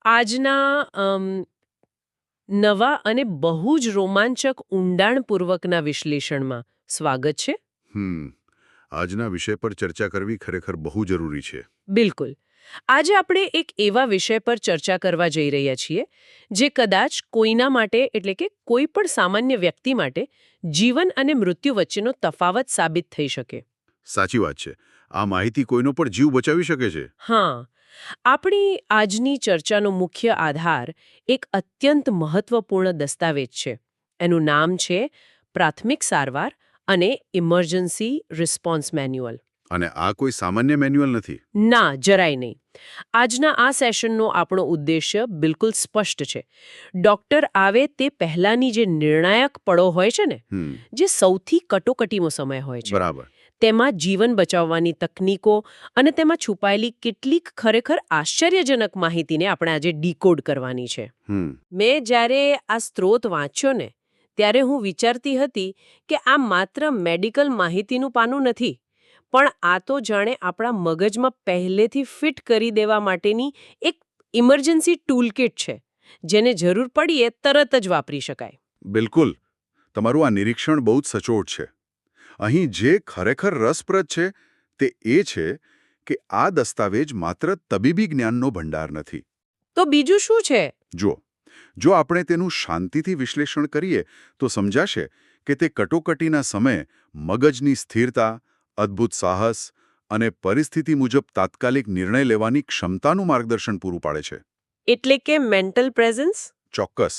આજના નવા અને બહુ જ રોમાંચક ઊંડાણપૂર્વકના વિશ્લેષણમાં સ્વાગત છે. આજના વિષય પર ચર્ચા કરવી ખરેખર બહુ જરૂરી છે. બિલકુલ. આજે આપણે એક એવા વિષય પર ચર્ચા કરવા જઈ રહ્યા છીએ જે કદાચ કોઈના માટે એટલે કે કોઈ પણ સામાન્ય વ્યક્તિ માટે જીવન અને મૃત્યુ વચ્ચેનો તફાવત સાબિત થઈ શકે. સાચી વાત છે. આ માહિતી કોઈનો પણ જીવ બચાવી શકે છે. હા, આપણી આજની ચર્ચાનો મુખ્ય આધાર એક અત્યંત મહત્વપૂર્ણ દસ્તાવેજ છે. એનું નામ છે પ્રાથમિક સારવાર અને ઇમરજન્સી રિસ્પોન્સ મેન્યુઅલ. અને આ કોઈ સામાન્ય મેન્યુઅલ નથી. ના, જરાય નહીં. આજના આ સેશનનો આપણો ઉદ્દેશ્ય બિલકુલ સ્પષ્ટ છે. ડોક્ટર આવે તે પહેલાની જે નિર્ણાયક પળો હોય છે ને, જે સૌથી કટોકટીનો સમય હોય છે, બરાબર. તેમાં જીવન બચાવવાની તકનીકો અને તેમાં છુપાયેલી કેટલીક ખરેખર આશ્ચર્યજનક માહિતીને આપણે આજે ડીકોડ કરવાની છે. મેં જ્યારે આ સ્ત્રોત વાંચ્યો ને, ત્યારે હું વિચારતી હતી કે આ માત્ર મેડિકલ માહિતીનું પાનું નથી, પણ આ તો જાણે આપણા મગજમાં પહેલેથી ફિટ કરી દેવા માટેની એક ઇમરજન્સી ટૂલકિટ છે, જેને જરૂર પડીએ તરત જ વાપરી શકાય. બિલકુલ. તમારું આ નિરીક્ષણ બહુ જ સચોટ છે. અહીં જે ખરેખર રસપ્રદ છે તે એ છે કે આ દસ્તાવેજ માત્ર તબીબી જ્ઞાનનો ભંડાર નથી. તો બીજું શું છે? જો આપણે તેનું શાંતિથી વિશ્લેષણ કરીએ તો સમજાશે કે તે કટોકટીના સમયે મગજની સ્થિરતા, અદ્ભુત સાહસ અને પરિસ્થિતિ મુજબ તાત્કાલિક નિર્ણય લેવાની ક્ષમતાનું માર્ગદર્શન પૂરું પાડે છે. એટલે કે મેન્ટલ પ્રેઝન્સ? ચોક્કસ.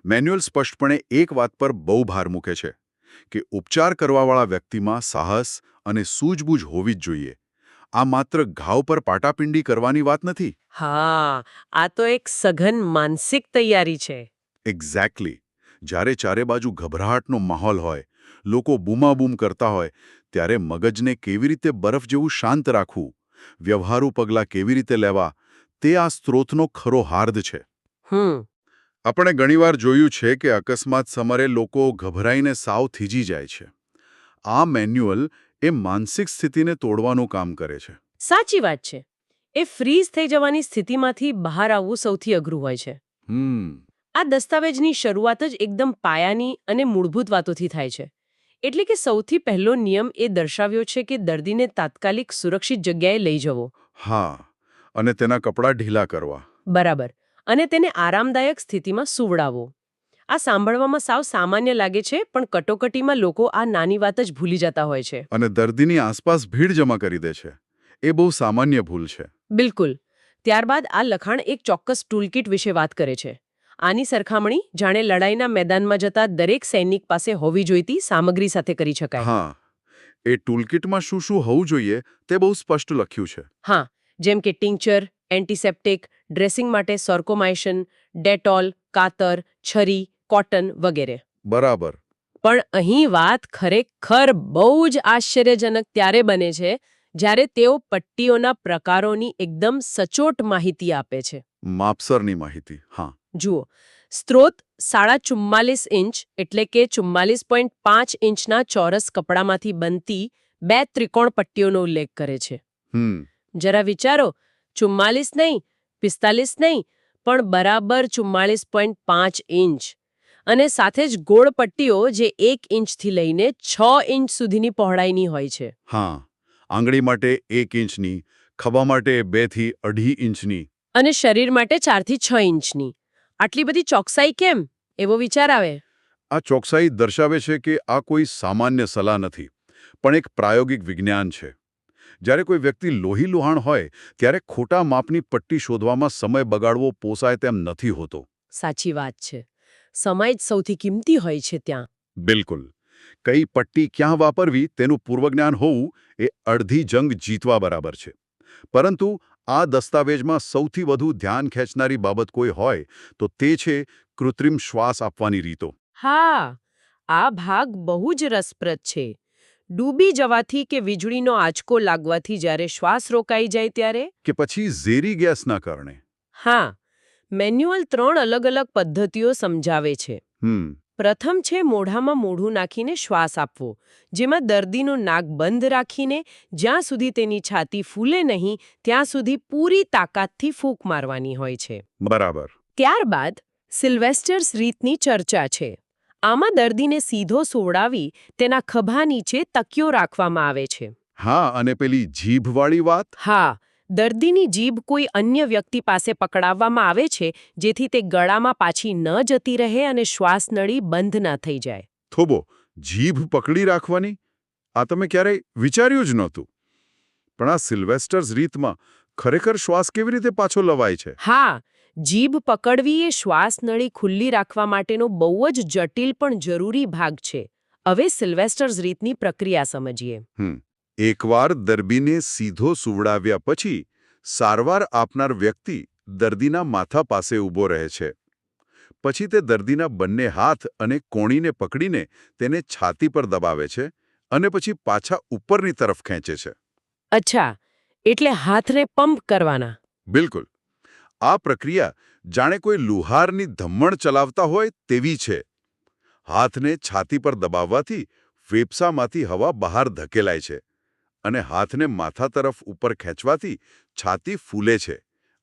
મેન્યુઅલ સ્પષ્ટપણે એક વાત પર બહુ ભાર મૂકે છે કે ઉપચાર કરવાવાળા વ્યક્તિમાં સાહસ અને સૂઝબૂઝ હોવી જ જોઈએ. આ માત્ર ઘાવ પર પાટાપિંડી કરવાની વાત નથી. હા, આ તો એક સઘન માનસિક તૈયારી છે. એક્ઝેક્ટલી. જ્યારે ચારે બાજુ ગભરાટનો માહોલ હોય, લોકો બૂમાબૂમ કરતા હોય, ત્યારે મગજને કેવી રીતે બરફ જેવું શાંત રાખવું, વ્યવહારુ પગલાં કેવી રીતે લેવા, તે આ સ્ત્રોતનો ખરો હાર્દ છે. આપણે ઘણીવાર જોયું છે કે અકસ્માત સમયે લોકો ગભરાઈને સાવ થીજી જાય છે. આ મેન્યુઅલ એ માનસિક સ્થિતિને તોડવાનું કામ કરે છે. સાચી વાત છે. એ ફ્રીઝ થઈ જવાની સ્થિતિમાંથી બહાર આવવું સૌથી અઘરું હોય છે. આ દસ્તાવેજની શરૂઆત જ એકદમ પાયાની અને મૂળભૂત વાતોથી થાય છે. એટલે કે સૌથી પહેલો નિયમ એ દર્શાવ્યો છે કે દર્દીને તાત્કાલિક સુરક્ષિત જગ્યાએ લઈ જવો. હા, અને તેના કપડાં ઢીલા કરવા. બરાબર. અને તેને આરામદાયક સ્થિતિમાં સુવડાવો. આ સાંભળવામાં સાવ સામાન્ય લાગે છે, પણ કટોકટીમાં લોકો આ નાની વાત જ ભૂલી જતા હોય છે. અને દર્દીની આસપાસ ભીડ જમા કરી દે છે. એ બહુ સામાન્ય ભૂલ છે. બિલકુલ. ત્યારબાદ આ લખાણ એક ચોક્કસ ટૂલકિટ વિશે વાત કરે છે. આની સરખામણી જાણે લડાઈના મેદાનમાં જતા દરેક સૈનિક પાસે હોવી જોઈતી સામગ્રી સાથે કરી શકાય. હા, એ ટૂલકિટમાં શું શું હોવું જોઈએ તે બહુ સ્પષ્ટ લખ્યું છે. હા, જેમ કે ટિંક્ચર, એન્ટિસેપ્ટિક, ડ્રેસિંગ માટે સોર્કોમાઇશન, ડેટોલ, કાતર, છરી, કોટન વગેરે. બરાબર. પણ અહીં વાત ખરેખર બહુ જ આશ્ચર્યજનક ત્યારે બને છે જ્યારે તેઓ પટ્ટીઓના પ્રકારોની એકદમ સચોટ માહિતી આપે છે. માપસરની માહિતી. હા. જુઓ, સ્ત્રોત 44.5 ઇંચ એટલે કે 44.5 ઇંચના ચોરસ કપડામાંથી બનતી 2 ત્રિકોણ પટ્ટીઓનો ઉલ્લેખ કરે છે. જરા વિચારો, 44 નહીં, 45 નહીં, પણ બરાબર 44.5 ઇંચ. અને સાથે જ ગોળ પટ્ટીઓ જે 1 ઇંચથી લઈને 6 ઇંચ સુધીની પહોળાઈની હોય છે. હા, આંગળી માટે 1 ઇંચની, ખભા માટે 2 થી 2.5 ઇંચની. અને શરીર માટે 4 થી 6 ઇંચની. આટલી બધી ચોકસાઈ કેમ? એવો વિચાર આવે. આ ચોકસાઈ દર્શાવે છે કે આ કોઈ સામાન્ય સલાહ નથી, પણ એક પ્રાયોગિક વિજ્ઞાન છે. જ્યારે કોઈ વ્યક્તિ લોહીલુહાણ હોય ત્યારે ખોટા માપની પટ્ટી શોધવામાં સમય બગાડવો પોસાય તેમ નથી હોતો. સાચી વાત છે. સમય જ સૌથી કિંમતી હોય છે ત્યાં. બિલકુલ. કઈ પટ્ટી ક્યાં વાપરવી તેનું પૂર્વજ્ઞાન હોવું એ અડધી જંગ જીતવા બરાબર છે. પરંતુ આ દસ્તાવેજમાં સૌથી વધુ ધ્યાન ખેંચનારી બાબત કોઈ હોય તો તે છે કૃત્રિમ શ્વાસ આપવાની રીતો. હા, આ ભાગ બહુ જ રસપ્રદ છે. ડૂબી જવાથી કે વીજળીનો આંચકો લાગવાથી જ્યારે શ્વાસ રોકાઈ જાય ત્યારે? કે પછી ઝેરી ગેસના કારણે? હા, મેન્યુઅલ 3 અલગ-અલગ પદ્ધતિઓ સમજાવે છે. પ્રથમ છે મોઢામાં મોઢું નાખીને શ્વાસ આપવો, જેમાં દર્દીનું નાક બંધ રાખીને જ્યાં સુધી તેની છાતી ફૂલે નહીં ત્યાં સુધી પૂરી તાકાતથી ફૂંક મારવાની હોય છે. બરાબર. ત્યારબાદ સિલ્વેસ્ટર્સ રીતની ચર્ચા છે. આમાં દર્દીને સીધો સોવડાવી તેના ખભા નીચે તકિયો રાખવામાં આવે છે. હા, અને પેલી જીભવાળી વાત? હા, દર્દીની જીભ કોઈ અન્ય વ્યક્તિ પાસે પકડાવવામાં આવે છે, જેથી તે ગળામાં પાછી ન જતી રહે અને શ્વાસનળી બંધ ન થઈ જાય. થોબો, જીભ પકડી રાખવાની? આ તમે ક્યારેય વિચાર્યું જ નહોતું. પણ આ સિલ્વેસ્ટર્સ રીતમાં ખરેખર શ્વાસ કેવી રીતે પાછો લવાય છે? હા, જીભ પકડવી એ શ્વાસનળી ખુલ્લી રાખવા માટેનો બહુ જ જટિલ પણ જરૂરી ભાગ છે. હવે સિલ્વેસ્ટર્સ રીતની પ્રક્રિયા સમજીએ. એકવાર દર્દીને સીધો સુવડાવ્યા પછી સારવાર આપનાર વ્યક્તિ દર્દીના માથા પાસે ઊભો રહે છે. પછી તે દર્દીના બંને હાથ અને કોણીને પકડીને તેને છાતી પર દબાવે છે અને પછી પાછા ઉપરની તરફ ખેંચે છે. અચ્છા, એટલે હાથને પંપ કરવાના? બિલકુલ. આ પ્રક્રિયા જાણે કોઈ લુહારની ધમણ ચલાવતા હોય તેવી છે. હાથને છાતી પર દબાવવાથી ફેફસામાંથી હવા બહાર ધકેલાય છે અને હાથને માથા તરફ ઉપર ખેંચવાથી છાતી ફૂલે છે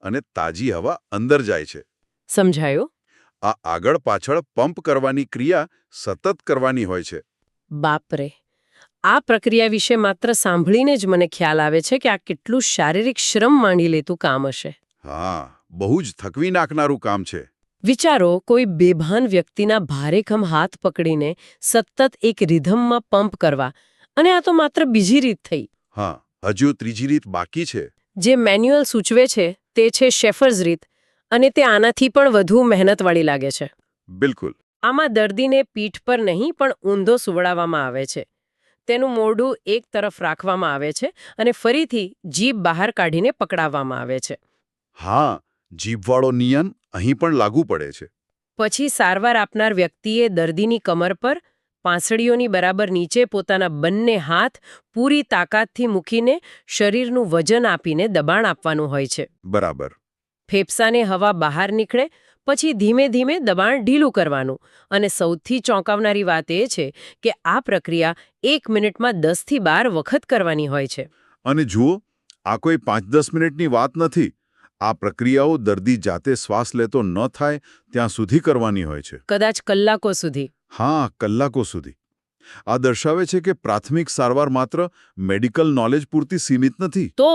અને તાજી હવા અંદર જાય છે. સમજાયો? આ આગળ પાછળ પંપ કરવાની ક્રિયા સતત કરવાની હોય છે. બાપરે! આ પ્રક્રિયા વિશે માત્ર સાંભળીને જ મને ખ્યાલ આવે છે કે આ કેટલું શારીરિક શ્રમ માંડી લેતું કામ હશે. હા, બહુ જ થકવી નાખનારું કામ છે. વિચારો, કોઈ બેભાન વ્યક્તિના ભારેખમ હાથ પકડીને સતત એક રિધમમાં પંપ કરવા, અને આ તો માત્ર બીજી રીત થઈ. હા, હજુ ત્રીજી રીત બાકી છે. જે મેન્યુઅલ સૂચવે છે તે છે શેફર્સ રીત, અને તે આનાથી પણ વધુ મહેનતવાળી લાગે છે. બિલકુલ. આમાં દર્દીને પીઠ પર નહીં પણ ઊંધો સુવડાવવામાં આવે છે. તેનું મોઢું એક તરફ રાખવામાં આવે છે અને ફરીથી જીભ બહાર કાઢીને પકડાવવામાં આવે છે. હા, જીભવાળો નિયમ અહીં પણ લાગુ પડે છે. પછી સારવાર આપનાર વ્યક્તિએ દર્દીની કમર પર પાંસળીઓની બરાબર નીચે પોતાના બંને હાથ પૂરી તાકાતથી મૂકીને શરીરનું વજન આપીને દબાણ આપવાનું હોય છે. બરાબર. ફેફસાને હવા બહાર નીકળે પછી ધીમે ધીમે દબાણ ઢીલું કરવાનું. અને સૌથી ચોંકાવનારી વાત એ છે કે આ પ્રક્રિયા 1 મિનિટમાં 10 થી 12 વખત કરવાની હોય છે. અને જુઓ, આ કોઈ 5-10 મિનિટની વાત નથી. આ પ્રક્રિયાઓ દર્દી જાતે શ્વાસ લેતો ન થાય ત્યાં સુધી કરવાની હોય છે. કદાચ કલાકો સુધી. હા, કલાકો સુધી. આ દર્શાવે છે કે પ્રાથમિક સારવાર માત્ર મેડિકલ નોલેજ પૂરતી સીમિત નથી. તો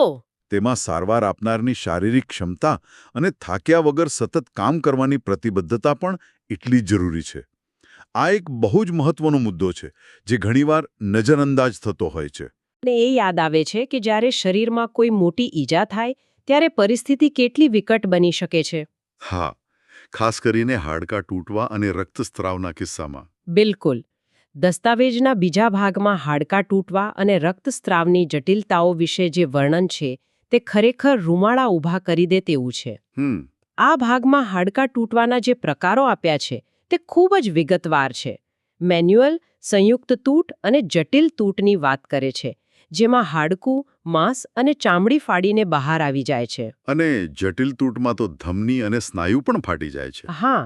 તેમાં સારવાર આપનારની શારીરિક ક્ષમતા અને થાક્યા વગર સતત કામ કરવાની પ્રતિબદ્ધતા પણ એટલી જ જરૂરી છે. આ એક બહુ જ મહત્વનો મુદ્દો છે જે ઘણીવાર નજરઅંદાજ થતો હોય છે. અને એ યાદ આવે છે કે જ્યારે શરીરમાં કોઈ મોટી ઈજા થાય ત્યારે પરિસ્થિતિ કેટલી વિકટ બની શકે છે. હા, ખાસ કરીને હાડકાં તૂટવા અને રક્તસ્રાવના કિસ્સામાં. બિલકુલ. દસ્તાવેજના બીજા ભાગમાં હાડકાં તૂટવા અને રક્તસ્રાવની જટિલતાઓ વિશે જે વર્ણન છે તે ખરેખર રૂમાળા ઊભા કરી દે તેવું છે. આ ભાગમાં હાડકાં તૂટવાના જે પ્રકારો આપ્યા છે તે ખૂબ જ વિગતવાર છે. મેન્યુઅલ, સંયુક્ત તૂટ અને જટિલ તૂટની વાત કરે છે, જેમાં હાડકું, માંસ અને ચામડી ફાડીને બહાર આવી જાય છે. અને જટિલ તૂટમાં તો ધમની અને સ્નાયુ પણ ફાટી જાય છે. હા,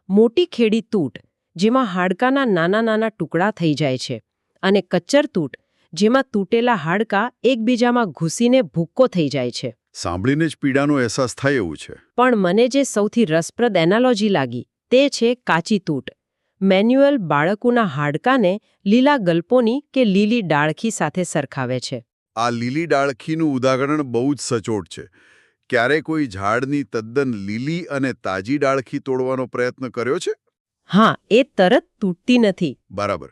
મોટી ખેડી તૂટ, જેમાં હાડકાના નાના નાના ટુકડા થઈ જાય છે, અને કચ્ચર તૂટ, જેમાં તૂટેલા હાડકાં એકબીજામાં ઘૂસીને ભૂક્કો થઈ જાય છે. સાંભળીને જ પીડાનો અહેસાસ થાય એવું છે. પણ મને જે સૌથી રસપ્રદ એનાલોજી લાગી તે છે કાચી તૂટ. મેન્યુઅલ બાળકોના હાડકાને લીલા ગલ્પોની કે લીલી ડાળખી સાથે સરખાવે છે. આ લીલી ડાળખીનું ઉદાહરણ બહુ જ સચોટ છે. ક્યારે કોઈ ઝાડની તદ્દન લીલી અને તાજી ડાળખી તોડવાનો પ્રયત્ન કર્યો છે? હા, એ તરત તૂટતી નથી. બરાબર.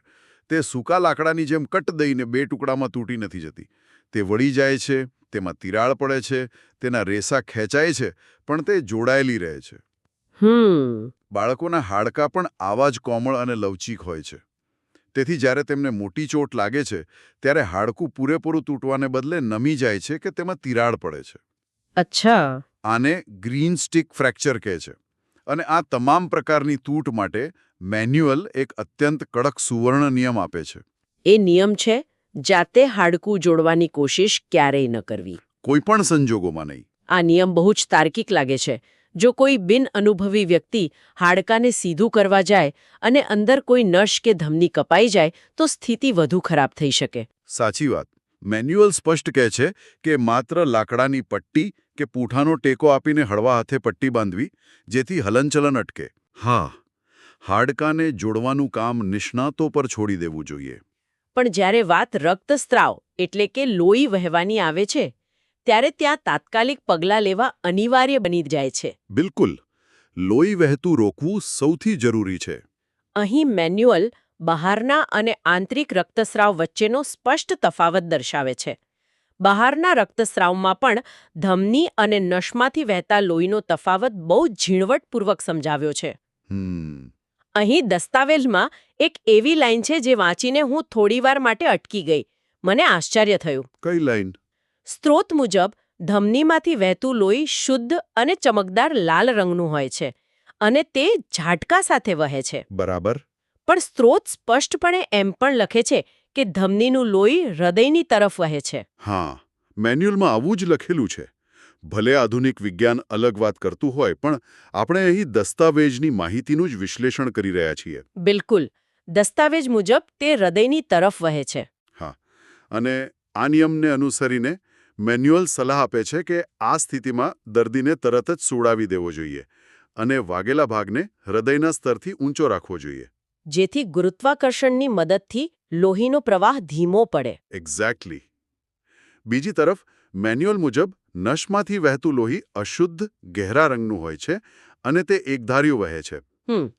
તે સૂકા લાકડાની જેમ કટ દઈને 2 ટુકડામાં તૂટી નથી જતી. તે વળી જાય છે, તેમાં તિરાડ પડે છે, તેના રેસા ખેંચાય છે, પણ તે જોડાયેલી રહે છે. બાળકોના હાડકાં પણ આવા જ કોમળ અને લવચીક હોય છે. તેથી જ્યારે તેમને મોટી ચોટ લાગે છે ત્યારે હાડકું પૂરેપૂરું તૂટવાને બદલે નમી જાય છે કે તેમાં તિરાડ પડે છે. અચ્છા. આને ગ્રીન સ્ટિક ફ્રેક્ચર કહે છે. અને આ તમામ પ્રકારની તૂટ માટે મેન્યુઅલ એક અત્યંત કડક સુવર્ણ નિયમ આપે છે. એ નિયમ છે જાતે હાડકું જોડવાની કોશિશ ક્યારેય ન કરવી. કોઈ પણ સંજોગોમાં નહીં. આ નિયમ બહુ જ તાર્કિક લાગે છે. જો કોઈ બિન અનુભવી વ્યક્તિ હાડકાને સીધું કરવા જાય અને અંદર કોઈ નસ કે ધમની કપાઈ જાય તો સ્થિતિ વધુ ખરાબ થઈ શકે. સાચી વાત. મેન્યુઅલ સ્પષ્ટ કહે છે કે માત્ર લાકડાની પટ્ટી કે પૂંઠાનો ટેકો આપીને હળવા હાથે પટ્ટી બાંધવી, જેથી હલનચલન અટકે. હા, હાડકાને જોડવાનું કામ નિષ્ણાતો પર છોડી દેવું જોઈએ. પણ જ્યારે વાત રક્તસ્રાવ એટલે કે લોહી વહેવાની આવે છે ત્યારે ત્યાં તાત્કાલિક પગલાં લેવા અનિવાર્ય બની જાય છે. બિલકુલ. લોહી વહેતું રોકવું સૌથી જરૂરી છે. અહીં મેન્યુઅલ બહારના અને આંતરિક રક્તસ્રાવ વચ્ચેનો સ્પષ્ટ તફાવત દર્શાવે છે. બહારના રક્તસ્રાવમાં પણ ધમની અને નસમાંથી વહેતા લોહીનો તફાવત બહુ ઝીણવટપૂર્વક સમજાવ્યો છે. અહીં દસ્તાવેજમાં એક એવી લાઈન છે જે વાંચીને હું થોડીવાર માટે અટકી ગઈ. મને આશ્ચર્ય થયું. કઈ લાઈન? સ્ત્રોત મુજબ ધમનીમાંથી વહેતું લોહી શુદ્ધ અને ચમકદાર લાલ રંગનું હોય છે અને તે ઝાટકા સાથે વહે છે. બરાબર. પણ સ્ત્રોત સ્પષ્ટપણે એમ પણ લખે છે કે ધમનીનું લોહી હૃદયની તરફ વહે છે. હા, મેન્યુઅલમાં આવું જ લખેલું છે. ભલે આધુનિક વિજ્ઞાન અલગ વાત કરતું હોય, પણ આપણે અહીં દસ્તાવેજની માહિતીનું જ વિશ્લેષણ કરી રહ્યા છીએ. બિલકુલ. દસ્તાવેજ મુજબ તે હૃદયની તરફ વહે છે. હા, અને આ નિયમને અનુસરીને મેન્યુઅલ સલાહ આપે છે કે આ સ્થિતિમાં દર્દીને તરત જ સુવડાવી દેવો જોઈએ અને વાગેલા ભાગને હૃદયના સ્તરથી ઊંચો રાખવો જોઈએ. જેથી ગુરુત્વાકર્ષણની મદદથી લોહીનો પ્રવાહ ધીમો પડે. એક્ઝેક્ટલી. બીજી તરફ મેન્યુઅલ મુજબ નસમાંથી વહેતું લોહી અશુદ્ધ ગહેરા રંગનું હોય છે અને તે એકધાર્યું વહે છે.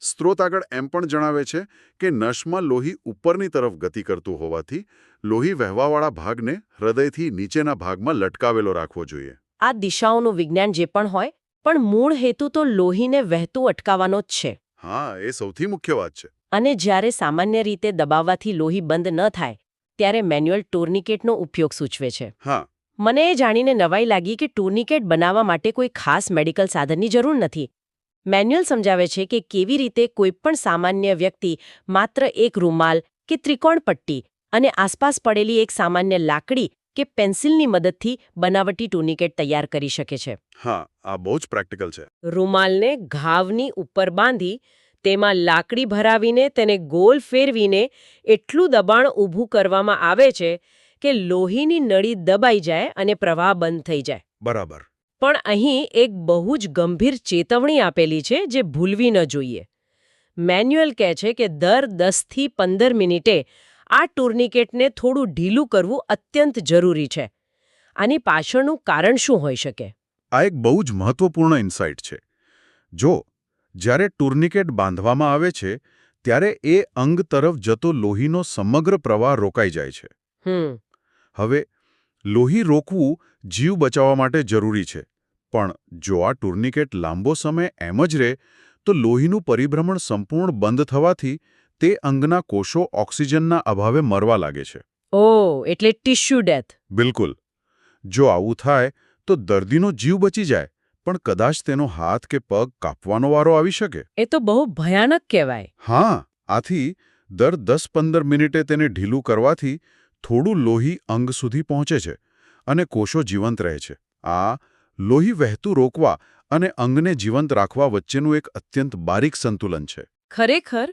સ્ત્રોત આગળ એમ પણ જણાવે છે કે નસમાં લોહી ઉપરની તરફ ગતિ કરતું હોવાથી લોહી વહેવાવાળા ભાગને હૃદયથી નીચેના ભાગમાં લટકાવેલો રાખવો જોઈએ. આ દિશાઓનું વિજ્ઞાન જે પણ હોય, પણ મૂળ હેતુ તો લોહીને વહેતું અટકાવવાનો જ છે. હા, એ સૌથી મુખ્ય વાત છે. અને જ્યારે સામાન્ય રીતે દબાવવાથી લોહી બંધ ન થાય ત્યારે મેન્યુઅલ ટુર્નિકેટનો ઉપયોગ સૂચવે છે. હા. મને એ જાણીને નવાઈ લાગી કે ટુર્નિકેટ બનાવવા માટે કોઈ ખાસ મેડિકલ સાધનની જરૂર નથી. મેન્યુઅલ સમજાવે છે કે કેવી રીતે કોઈપણ સામાન્ય વ્યક્તિ માત્ર એક રૂમાલ કે ત્રિકોણ પટ્ટી અને આસપાસ પડેલી એક સામાન્ય લાકડી કે પેન્સિલની મદદથી બનાવટી ટુર્નિકેટ તૈયાર કરી શકે છે. હા, આ બહુ જ પ્રેક્ટિકલ છે. રૂમાલને ઘાવની ઉપર બાંધી તેમાં લાકડી ભરાવીને તેને ગોલ ફેરવીને એટલું દબાણ ઊભું કરવામાં આવે છે કે લોહીની નળી દબાઈ જાય અને પ્રવાહ બંધ થઈ જાય. બરાબર. પણ અહીં એક બહુ જ ગંભીર ચેતવણી આપેલી છે જે ભૂલવી ન જોઈએ. મેન્યુઅલ કહે છે કે દર 10 થી 15 મિનિટે આ ટુર્નિકેટને થોડું ઢીલું કરવું અત્યંત જરૂરી છે. આની પાછળનું કારણ શું હોઈ શકે? આ એક બહુ જ મહત્વપૂર્ણ ઇન્સાઇટ છે. જો જ્યારે ટુર્નિકેટ બાંધવામાં આવે છે ત્યારે એ અંગ તરફ જતો લોહીનો સમગ્ર પ્રવાહ રોકાઈ જાય છે. હવે લોહી રોકવું જીવ બચાવવા માટે જરૂરી છે, પણ જો આ ટુર્નિકેટ લાંબો સમય એમ જ રહે તો લોહીનું પરિભ્રમણ સંપૂર્ણ બંધ થવાથી તે અંગના કોષો ઓક્સિજનના અભાવે મરવા લાગે છે. ઓહ, એટલે ટિશ્યુ ડેથ. બિલકુલ. જો આવું થાય તો દર્દીનો જીવ બચી જાય, પણ કદાચ તેનો હાથ કે પગ કાપવાનો વારો આવી શકે. એ તો બહુ ભયાનક કહેવાય. હા, આથી દર 10-15 મિનિટે તેને ઢીલું કરવાથી થોડું લોહી અંગ સુધી પહોંચે છે અને કોષો જીવંત રહે છે. આ લોહી વહેતું રોકવા અને અંગને જીવંત રાખવા વચ્ચેનું એક અત્યંત બારીક સંતુલન છે. ખરેખર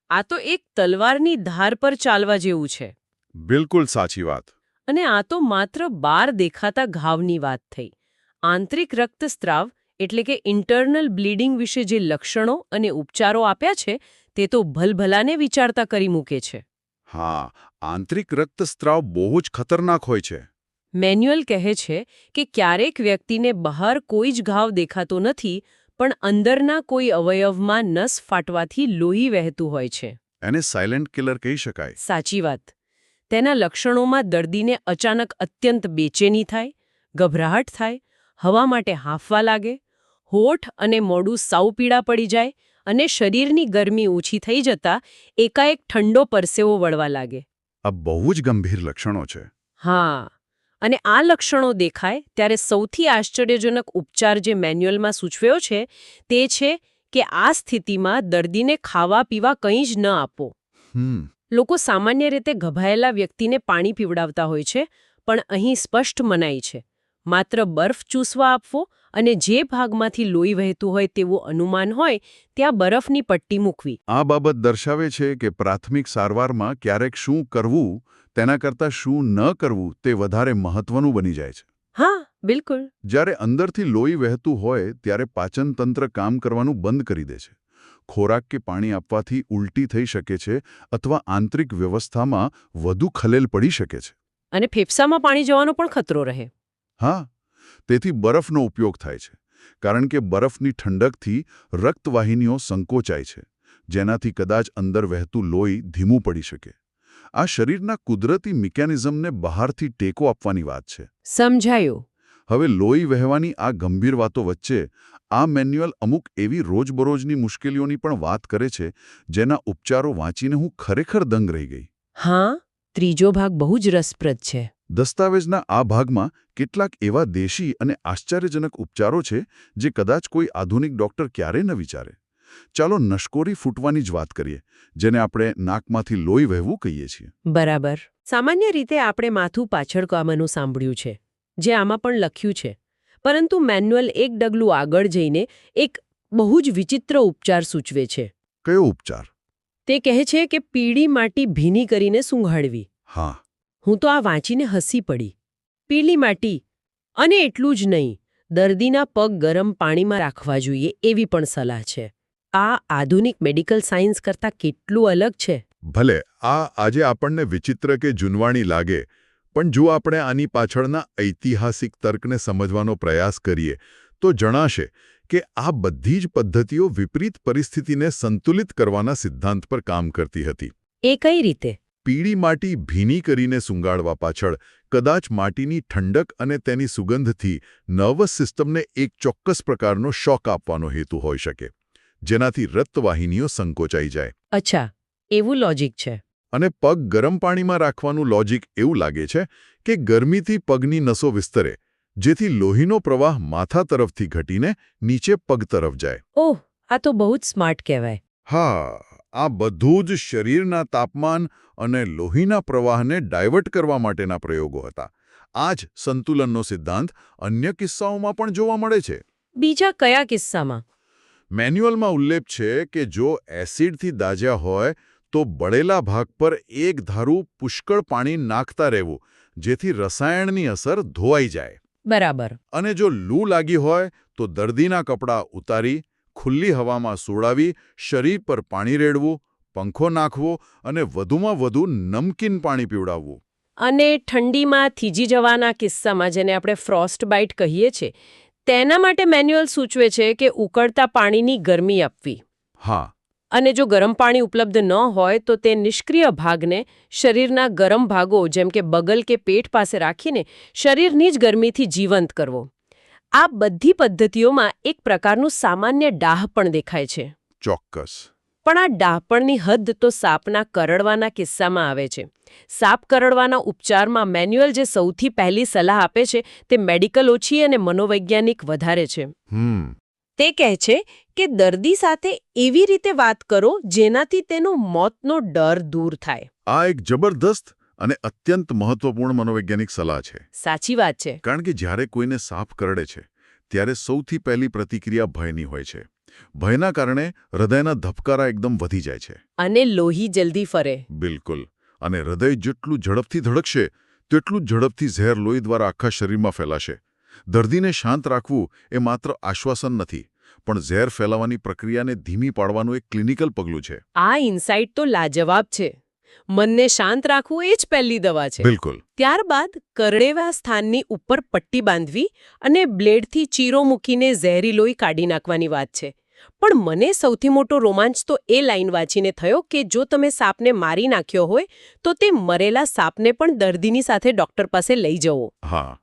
આ તો એક તલવારની ધાર પર ચાલવા જેવું છે. બિલકુલ સાચી વાત. અને આ તો માત્ર બહાર દેખાતા ઘાવની વાત થઈ. આંતરિક રક્તસ્રાવ એટલે કે ઇન્ટરનલ બ્લીડિંગ વિશે જે લક્ષણો અને ઉપચારો આપ્યા છે તે તો ભલભલાને વિચારતા કરી મૂકે છે. હા, આંતરિક રક્તસ્રાવ બહુ જ ખતરનાક હોય છે. મેન્યુઅલ કહે છે કે ક્યારેક વ્યક્તિને બહાર કોઈ જ ઘાવ દેખાતો નથી, પણ અંદરના કોઈ અવયવમાં નસ ફાટવાથી લોહી વહેતું હોય છે. એને સાયલેન્ટ કિલર કહી શકાય. સાચી વાત. તેના લક્ષણોમાં દર્દીને અચાનક અત્યંત બેચેની થાય, ગભરાહટ થાય, હવા માટે હાંફવા લાગે, હોઠ અને મોઢું સાવ પીળા પડી જાય અને શરીરની ગરમી ઓછી થઈ જતા એકાએક ઠંડો પરસેવો વળવા લાગે. આ બહુ જ ગંભીર લક્ષણો છે. હા, અને આ લક્ષણો દેખાય ત્યારે સૌથી આશ્ચર્યજનક ઉપચાર જે મેન્યુઅલમાં સૂચવ્યો છે તે છે કે આ સ્થિતિમાં દર્દીને ખાવા પીવા કંઈ જ ન આપો. લોકો સામાન્ય રીતે ગભાયેલા વ્યક્તિને પાણી પીવડાવતા હોય છે, પણ અહીં સ્પષ્ટ મનાઈ છે. માત્ર બરફ ચૂસવા આપવો અને જે ભાગમાંથી લોહી વહેતું હોય તેવું અનુમાન હોય ત્યાં બરફની પટ્ટી મૂકવી. આ બાબત દર્શાવે છે કે પ્રાથમિક સારવારમાં ક્યારેક શું કરવું તેના કરતાં શું ન કરવું તે વધારે મહત્વનું બની જાય છે. હા, બિલકુલ. જ્યારે અંદરથી લોહી વહેતું હોય ત્યારે પાચન તંત્ર કામ કરવાનું બંધ કરી દે છે. ખોરાક કે પાણી આપવાથી ઉલટી થઈ શકે છે અથવા આંતરિક વ્યવસ્થામાં વધુ ખલેલ પડી શકે છે. અને ફેફસામાં પાણી જવાનો પણ ખતરો રહે. હા, તેથી બરફનો ઉપયોગ થાય છે. કારણ કે બરફની ઠંડકથી રક્તવાહિનીઓ સંકોચાય છે, જેનાથી કદાચ અંદર વહેતું લોહી ધીમું પડી શકે. આ શરીરના કુદરતી મિકેનિઝમને બહારથી ટેકો આપવાની વાત છે. સમજાયું. હવે લોહી વહેવાની આ ગંભીર વાતો વચ્ચે આ મેન્યુઅલ અમુક એવી રોજબરોજની મુશ્કેલીઓની પણ વાત કરે છે, જેના ઉપચારો વાંચીને હું ખરેખર દંગ રહી ગઈ. હા, ત્રીજો ભાગ બહુ જ રસપ્રદ છે. દસ્તાવેજના આ ભાગમાં કેટલાક એવા દેશી અને આશ્ચર્યજનક ઉપચારો છે જે કદાચ કોઈ આધુનિક ડોક્ટર ક્યારેય ન વિચારે. ચાલો નસકોરી ફૂટવાની જ વાત કરીએ, જેને આપણે નાકમાંથી લોહી વહેવું કહીએ છીએ. બરાબર. સામાન્ય રીતે આપણે માથું પાછળ કામનું સાંભળ્યું છે, જે આમાં પણ લખ્યું છે. પરંતુ મેન્યુઅલ એક ડગલું આગળ જઈને એક બહુ જ વિચિત્ર ઉપચાર સૂચવે છે. કયો ઉપચાર? તે કહે છે કે પીળી માટી ભીની કરીને સૂંઘાડવી. હા. હું તો આ વાંચીને હસી પડી. પીળી માટી. અને એટલું જ નહીં, દર્દીના પગ ગરમ પાણીમાં રાખવા જોઈએ એવી પણ સલાહ છે. આ આધુનિક મેડિકલ સાયન્સ કરતાં કેટલું અલગ છે. ભલે આ આજે આપણને વિચિત્ર કે જૂનવાણી લાગે, પણ જો આપણે આની પાછળના ઐતિહાસિક તર્કને સમજવાનો પ્રયાસ કરીએ તો જણાશે કે આ બધી જ પદ્ધતિઓ વિપરીત પરિસ્થિતિને સંતુલિત કરવાના સિદ્ધાંત પર કામ કરતી હતી. એ કઈ રીતે? પીળી માટી ભીની કરીને સૂંઘાડવા પાછળ કદાચ માટીની ઠંડક અને તેની સુગંધથી નર્વસ સિસ્ટમને એક ચોક્કસ પ્રકારનો શોક આપવાનો હેતુ હોઈ શકે, જેનાથી રક્તવાહિનીઓ સંકોચાઈ જાય. અચ્છા, એવું લોજિક છે. અને પગ ગરમ પાણીમાં રાખવાનું લોજિક એવું લાગે છે કે ગરમીથી પગની નસો વિસ્તરે, જેથી લોહીનો પ્રવાહ માથા તરફથી ઘટીને નીચે પગ તરફ જાય. ઓહ, આ તો બહુ જ સ્માર્ટ કહેવાય. હા, આ બધું જ શરીરના તાપમાન અને લોહીના પ્રવાહને ડાયવર્ટ કરવા માટેના પ્રયોગો હતા. આ જ સંતુલનનો સિદ્ધાંત અન્ય કિસ્સાઓમાં પણ જોવા મળે છે. બીજા કયા કિસ્સામાં? મેન્યુઅલમાં ઉલ્લેખ છે કે જો એસિડથી દાઝ્યા હોય તો બળેલા ભાગ પર એક ધારું પુષ્કળ પાણી નાખતા રહેવું, જેથી રસાયણની અસર ધોવાઈ જાય. બરાબર. અને જો લૂ લાગી હોય તો દર્દીના કપડાં ઉતારી, ખુલ્લી હવામાં સુડાવી, શરીર પર પાણી રેડવું, પંખો નાખવો અને વધુમાં વધુ નમકીન પાણી પીવડાવવું. અને ઠંડીમાં થીજી જવાના કિસ્સામાં, જેને આપણે ફ્રોસ્ટ બાઇટ કહીએ છીએ, તેના માટે મેન્યુઅલ સૂચવે છે કે ઉકળતા પાણીની ગરમી આપવી. હા. અને જો ગરમ પાણી ઉપલબ્ધ ન હોય તો તે નિષ્ક્રિય ભાગને શરીરના ગરમ ભાગો જેમ કે બગલ કે પેટ પાસે રાખીને શરીરની જ ગરમીથી જીવંત કરવો. આ બધી પદ્ધતિઓમાં એક પ્રકારનું સામાન્ય ડાહ પણ દેખાય છે. ચોક્કસ. પણ આ ડાહપણની હદ તો સાપના કરડવાના કિસ્સામાં આવે છે. સાપ કરડવાના ઉપચારમાં મેન્યુઅલ જે સૌથી પહેલી સલાહ આપે છે તે મેડિકલ ઓછી અને મનોવૈજ્ઞાનિક વધારે છે. તે કહે છે કે દર્દી સાથે એવી રીતે વાત કરો જેનાથી તેનો મોતનો ડર દૂર થાય. આ એક જબરદસ્ત અને અત્યંત મહત્વપૂર્ણ મનોવૈજ્ઞાનિક સલાહ છે. સાચી વાત છે. કારણ કે જ્યારે કોઈને સાપ કરડે છે ત્યારે સૌથી પહેલી પ્રતિક્રિયા ભયની હોય છે. ભયના કારણે હૃદયના ધબકારા એકદમ વધી જાય છે. અને લોહી જલ્દી ફરે. બિલકુલ. અને હૃદય જેટલું ઝડપથી ધડકશે તેટલું ઝડપથી ઝેર લોહી દ્વારા આખા શરીરમાં ફેલાશે. દર્દીને શાંત રાખવું એ માત્ર આશ્વાસન નથી, પણ ઝેર ફેલાવાની પ્રક્રિયાને ધીમી પાડવાનું એક ક્લિનિકલ પગલું છે. આ ઇન્સાઇટ તો લાજવાબ છે. મનને શાંત રાખવું એ જ પહેલી દવા છે. બિલકુલ. ત્યારબાદ કરડેવા સ્થાનની ઉપર પટ્ટી બાંધવી અને બ્લેડથી ચીરો મૂકીને ઝેરી લોહી કાઢી નાખવાની વાત છે. પણ મને સૌથી મોટો રોમાંચ તો એ લાઈન વાંચીને થયો કે જો તમે સાપને મારી નાખ્યો હોય તો તે મરેલા સાપને પણ દર્દીની સાથે ડોક્ટર પાસે લઈ જવો. હા,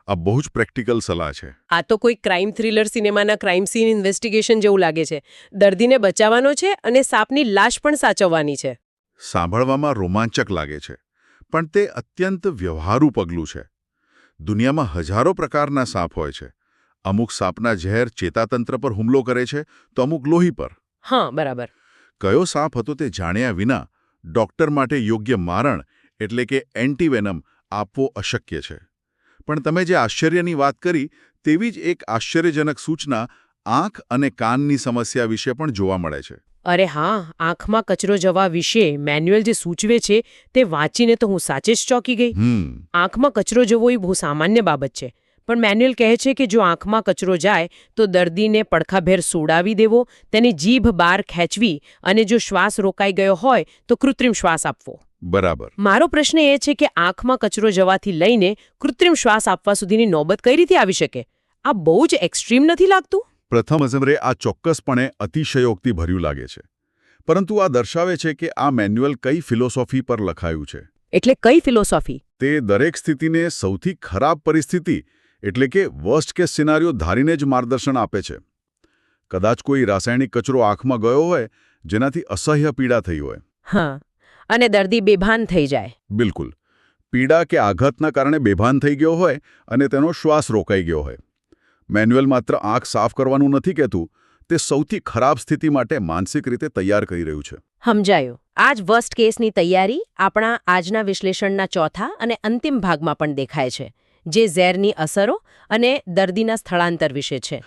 આ બહુ જ પ્રેક્ટિકલ સલાહ છે. આ તો કોઈ ક્રાઇમ થ્રિલર સિનેમાના ક્રાઇમ સીન ઇન્વેસ્ટિગેશન જેવું લાગે છે. દર્દીને બચાવવાનો છે અને સાપની લાશ પણ સાચવવાની છે. સાંભળવામાં રોમાંચક લાગે છે, પણ તે અત્યંત વ્યવહારુ પગલું છે. દુનિયામાં હજારો પ્રકારના સાપ હોય છે. અમુક સાપના ઝેર ચેતાતંત્ર પર હુમલો કરે છે તો અમુક લોહી પર. હા, બરાબર. કયો સાપ હતો તે જાણ્યા વિના ડોક્ટર માટે યોગ્ય મારણ એટલે કે એન્ટીવેનમ આપવો અશક્ય છે. પણ તમે જે આશ્ચર્યની વાત કરી તેવી જ એક આશ્ચર્યજનક સૂચના આંખ અને કાનની સમસ્યા વિશે પણ જોવા મળે છે. અરે હા, આંખમાં કચરો જવા વિશે મેન્યુઅલ જે સૂચવે છે તે વાંચીને તો હું સાચે જ ચોંકી ગઈ. આંખમાં કચરો જવો એ બહુ સામાન્ય બાબત છે, પણ મેન્યુઅલ કહે છે કે જો આંખમાં કચરો જાય તો દર્દીને પડખાભેર સુડાવી દેવો, તેની જીભ બહાર ખેંચવી અને જો શ્વાસ રોકાઈ ગયો હોય તો કૃત્રિમ શ્વાસ આપવો. બરાબર. મારો પ્રશ્ન એ છે કે આંખમાં કચરો જવાથી લઈને કૃત્રિમ શ્વાસ આપવા સુધીની નોબત કઈ રીતે આવી શકે? આ બહુ જ એક્સ્ટ્રીમ નથી લાગતું? પ્રથમ નજરે આ ચોક્કસપણે અતિશયોક્તિભર્યું લાગે છે, પરંતુ આ દર્શાવે છે કે આ મેન્યુઅલ કઈ ફિલોસોફી પર લખાયું છે. એટલે કઈ ફિલોસોફી? તે દરેક સ્થિતિને સૌથી ખરાબ પરિસ્થિતિ એટલે કે વર્સ્ટ કેસ સિનારિયો ધારીને જ માર્ગદર્શન આપે છે. કદાચ કોઈ રાસાયણિક કચરો આંખમાં ગયો હોય જેનાથી અસહ્ય પીડા થઈ હોય. હા, અને દર્દી બેભાન થઈ જાય. બિલકુલ. પીડા કે આઘાતના કારણે બેભાન થઈ ગયો હોય અને તેનો શ્વાસ રોકાઈ ગયો હોય. મેન્યુઅલ માત્ર આંખ સાફ કરવાનું નથી કહેતું, તે સૌથી ખરાબ સ્થિતિ માટે માનસિક રીતે તૈયાર કરી રહ્યું છે. સમજાયું. આ જ વર્સ્ટ કેસની તૈયારી આપણા આજના વિશ્લેષણના ચોથા અને અંતિમ ભાગમાં પણ દેખાય છે, જે ઝેરની અસરો અને દર્દીના સ્થળાંતર વિશે છે.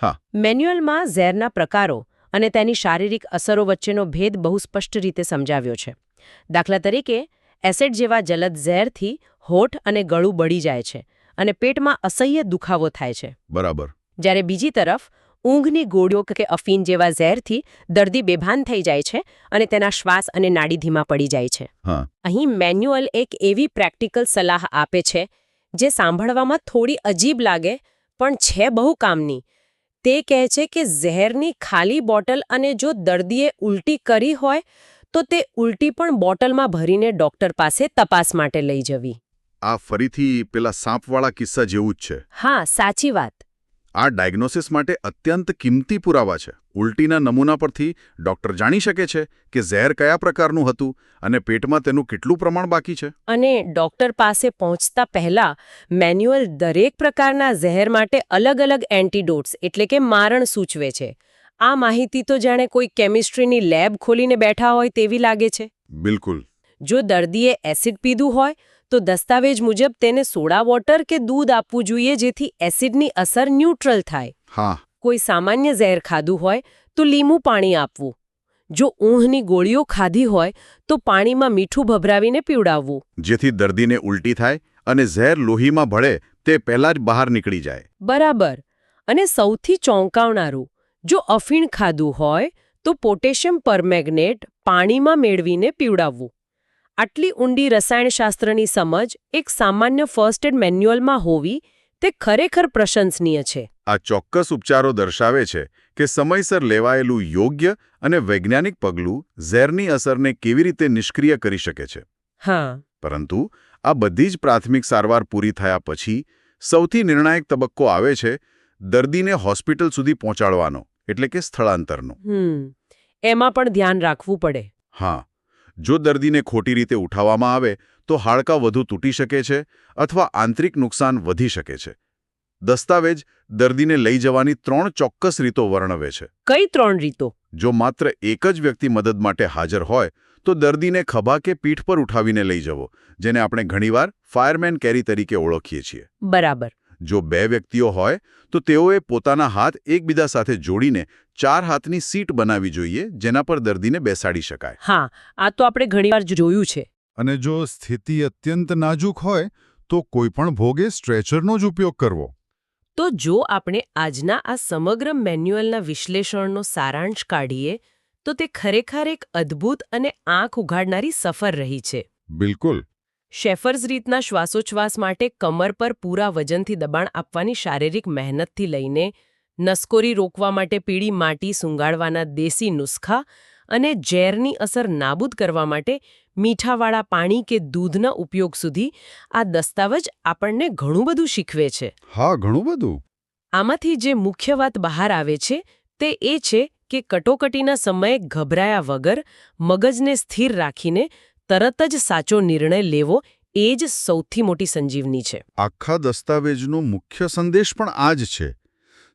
મેન્યુઅલમાં ઝેરના પ્રકારો અને તેની શારીરિક અસરો વચ્ચેનો ભેદ બહુ સ્પષ્ટ રીતે સમજાવ્યો છે. દાખલા તરીકે, એસિડ જેવા જલદ ઝેરથી હોઠ અને ગળું બળી જાય છે અને પેટમાં અસહ્ય દુખાવો થાય છે. બરાબર. જ્યારે બીજી તરફ ઊંઘની ગોળીઓ કે અફીણ જેવા ઝેરથી દર્દી બેભાન થઈ જાય છે અને તેના શ્વાસ અને નાડી ધીમા પડી જાય છે. અહીં મેન્યુઅલ એક એવી પ્રેક્ટિકલ સલાહ આપે છે જે સાંભળવામાં થોડી અજીબ લાગે પણ છે બહુ કામની. તે કહે છે કે ઝેરની ખાલી બોટલ અને જો દર્દીએ ઉલટી કરી હોય તો તે ઉલટી પણ બોટલમાં ભરીને ડોક્ટર પાસે તપાસ માટે લઈ જવી. આ ફરીથી પેલા સાંપવાળા કિસ્સા જેવું જ છે. હા, સાચી વાત. આ ડાયગ્નોસિસ માટે અત્યંત કિંમતી પુરાવા છે. ઉલટીના નમૂના પરથી ડોક્ટર જાણી શકે છે કે ઝેર કયા પ્રકારનું હતું અને પેટમાં તેનું કેટલું પ્રમાણ બાકી છે. અને ડોક્ટર પાસે પહોંચતા પહેલા મેન્યુઅલ દરેક પ્રકારના ઝેર માટે અલગ અલગ એન્ટીડોટ્સ એટલે કે મારણ સૂચવે છે. આ માહિતી તો જાણે કોઈ કેમિસ્ટ્રીની લેબ ખોલીને બેઠા હોય તેવી લાગે છે. બિલકુલ. જો દર્દીએ એસિડ પીધું હોય તો દસ્તાવેજ મુજબ તેને સોડા વોટર કે દૂધ આપવું જોઈએ જેથી એસિડની અસર ન્યુટ્રલ થાય. કોઈ સામાન્ય ઝેર ખાધું હોય તો લીંબુ પાણી આપવું. જો ઊંઘની ગોળીઓ ખાધી હોય તો પાણીમાં મીઠું ભભરાવીને પીવડાવવું, જેથી દર્દીને ઉલટી થાય અને ઝેર લોહીમાં ભળે તે પહેલા જ બહાર નીકળી જાય. બરાબર. અને સૌથી ચોંકાવનારું, જો અફીણ ખાધું હોય તો પોટેશિયમ પરમેંગનેટ પાણીમાં મેળવીને પીવડાવવું. આટલી ઊંડી રસાયણશાસ્ત્રની સમજ એક સામાન્ય ફર્સ્ટ એડ મેન્યુઅલમાં હોવી તે ખરેખર પ્રશંસનીય છે. આ ચોક્કસ ઉપચારો દર્શાવે છે કે સમયસર લેવાયેલું યોગ્ય અને વૈજ્ઞાનિક પગલું ઝેરની અસરને કેવી રીતે નિષ્ક્રિય કરી શકે છે. પરંતુ આ બધી જ પ્રાથમિક સારવાર પૂરી થયા પછી સૌથી નિર્ણાયક તબક્કો આવે છે દર્દીને હોસ્પિટલ સુધી પહોંચાડવાનો, એટલે કે સ્થળાંતરનો. એમાં પણ ધ્યાન રાખવું પડે. જો દર્દીને ખોટી રીતે ઉઠાવવામાં આવે તો હાડકાં વધુ તૂટી શકે છે અથવા આંતરિક નુકસાન વધી શકે છે. દસ્તાવેજ દર્દીને લઈ જવાની 3 ચોક્કસ રીતો વર્ણવે છે. કઈ 3 રીતો? જો માત્ર એક જ વ્યક્તિ મદદ માટે હાજર હોય તો દર્દીને ખભા કે પીઠ પર ઉઠાવીને લઈ જવો, જેને આપણે ઘણીવાર ફાયરમેન કેરી તરીકે ઓળખીએ છીએ. બરાબર. જો 2 વ્યક્તિઓ હોય તો તેઓએ પોતાના હાથ એકબીજા સાથે જોડીને 4 હાથની સીટ બનાવવી જોઈએ જેના પર દર્દીને બેસાડી શકાય. આ તો આપણે ઘણીવાર જોયું છે. અને જો સ્થિતિ અત્યંત નાજુક હોય તો કોઈપણ ભોગે સ્ટ્રેચરનો જ ઉપયોગ કરવો. તો જો આપણે આજના આ સમગ્ર મેન્યુઅલના વિશ્લેષણનો સારાંશ કાઢીએ તો તે ખરેખર એક અદ્ભુત અને આંખ ઉઘાડનારી સફર રહી છે. બિલકુલ. શેફર્સ રીતના શ્વાસોચ્છ્વાસ માટે કમર પર પૂરા વજનથી દબાણ આપવાની શારીરિક મહેનતથી લઈને નસકોરી રોકવા માટે પીળી માટી સૂંઘાડવાના દેશી નુસ્ખા અને ઝેરની અસર નાબૂદ કરવા માટે મીઠાવાળા પાણી કે દૂધના ઉપયોગ સુધી આ દસ્તાવેજ આપણને ઘણું બધું શીખવે છે. ઘણું બધું. આમાંથી જે મુખ્ય વાત બહાર આવે છે તે એ છે કે કટોકટીના સમયે ગભરાયા વગર મગજને સ્થિર રાખીને તરત જ સાચો નિર્ણય લેવો એ જ સૌથી મોટી સંજીવની છે. આખા દસ્તાવેજનો મુખ્ય સંદેશ પણ આ જ છે.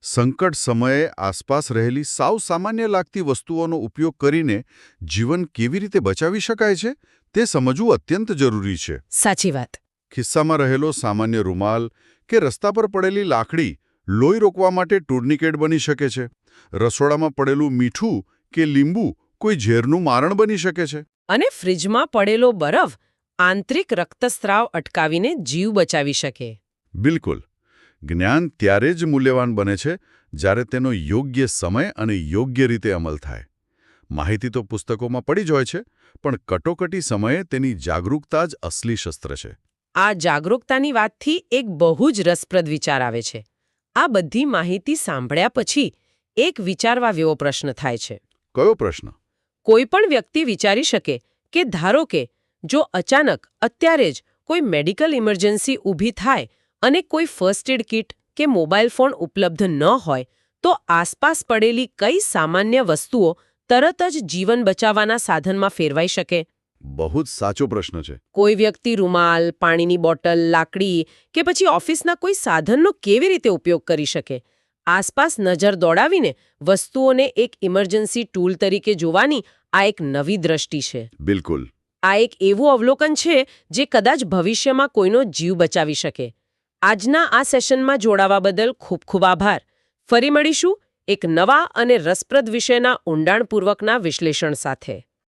સંકટ સમયે આસપાસ રહેલી સાવ સામાન્ય લાગતી વસ્તુઓનો ઉપયોગ કરીને જીવન કેવી રીતે બચાવી શકાય છે તે સમજવું અત્યંત જરૂરી છે. સાચી વાત. ખિસ્સામાં રહેલો સામાન્ય રૂમાલ કે રસ્તા પર પડેલી લાકડી લોહી રોકવા માટે ટુર્નિકેટ બની શકે છે. રસોડામાં પડેલું મીઠું કે લીંબુ કોઈ ઝેરનું મારણ બની શકે છે. અને ફ્રિજમાં પડેલો બરફ આંતરિક રક્તસ્રાવ અટકાવીને જીવ બચાવી શકે. બિલકુલ. જ્ઞાન ત્યારે જ મૂલ્યવાન બને છે જ્યારે તેનો યોગ્ય સમય અને યોગ્ય રીતે અમલ થાય. માહિતી તો પુસ્તકોમાં પડી જ હોય છે, પણ કટોકટી સમયે તેની જાગરૂકતા જ અસલી શસ્ત્ર છે. આ જાગરૂકતાની વાતથી એક બહુ જ રસપ્રદ વિચાર આવે છે. આ બધી માહિતી સાંભળ્યા પછી એક વિચારવા જેવો પ્રશ્ન થાય છે. કયો પ્રશ્ન? કોઈ પણ વ્યક્તિ વિચારી શકે કે ધારો કે જો અચાનક અત્યારે જ કોઈ મેડિકલ ઇમરજન્સી ઊભી થાય અને કોઈ ફર્સ્ટ એડ કિટ કે મોબાઈલ ફોન ઉપલબ્ધ ન હોય તો આસપાસ પડેલી કઈ સામાન્ય વસ્તુઓ તરત જ જીવન બચાવવાના સાધનમાં ફેરવાઈ શકે? બહુ જ સાચો પ્રશ્ન છે. કોઈ વ્યક્તિ રૂમાલ, પાણીની બોટલ, લાકડી કે પછી ઓફિસના કોઈ સાધનનો કેવી રીતે ઉપયોગ કરી શકે? આસપાસ નજર દોડાવીને વસ્તુઓને એક ઇમરજન્સી ટૂલ તરીકે જોવાની આ એક નવી દ્રષ્ટિ છે. બિલકુલ. આ એક એવું અવલોકન છે જે કદાચ ભવિષ્યમાં કોઈનો જીવ બચાવી શકે. આજના આ સેશનમાં જોડાવા બદલ ખૂબ ખૂબ આભાર. ફરી મળીશું એક નવા અને રસપ્રદ વિષયના ઊંડાણપૂર્વકના વિશ્લેષણ સાથે.